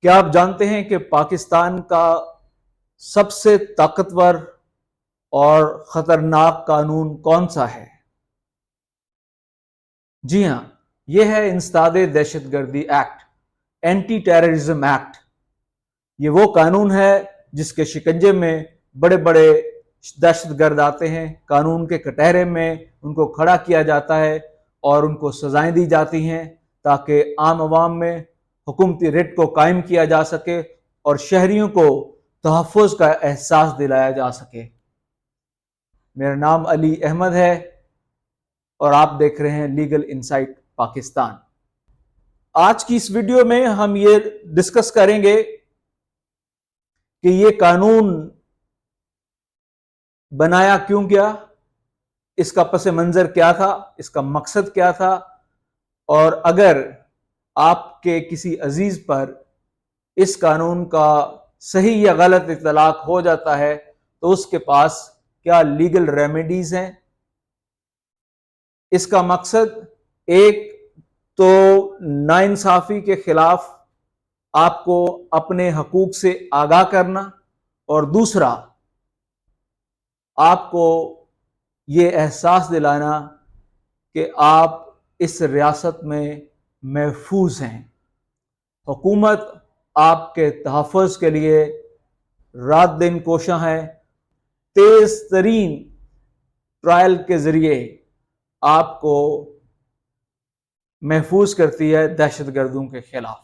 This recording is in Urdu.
کیا آپ جانتے ہیں کہ پاکستان کا سب سے طاقتور اور خطرناک قانون کون سا ہے؟ جی ہاں، یہ ہے انسداد دہشت گردی ایکٹ، اینٹی ٹیررزم ایکٹ۔ یہ وہ قانون ہے جس کے شکنجے میں بڑے بڑے دہشت گرد آتے ہیں، قانون کے کٹہرے میں ان کو کھڑا کیا جاتا ہے اور ان کو سزائیں دی جاتی ہیں تاکہ عام عوام میں حکومتی رٹ کو قائم کیا جا سکے اور شہریوں کو تحفظ کا احساس دلایا جا سکے۔ میرا نام علی احمد ہے اور آپ دیکھ رہے ہیں لیگل انسائٹ پاکستان۔ آج کی اس ویڈیو میں ہم یہ ڈسکس کریں گے کہ یہ قانون بنایا کیوں گیا، اس کا پس منظر کیا تھا، اس کا مقصد کیا تھا، اور اگر آپ کے کسی عزیز پر اس قانون کا صحیح یا غلط اطلاق ہو جاتا ہے تو اس کے پاس کیا لیگل ریمیڈیز ہیں۔ اس کا مقصد ایک تو ناانصافی کے خلاف آپ کو اپنے حقوق سے آگاہ کرنا، اور دوسرا آپ کو یہ احساس دلانا کہ آپ اس ریاست میں محفوظ ہیں۔ حکومت آپ کے تحفظ کے لیے رات دن کوشاں ہے، تیز ترین ٹرائل کے ذریعے آپ کو محفوظ کرتی ہے دہشت گردوں کے خلاف۔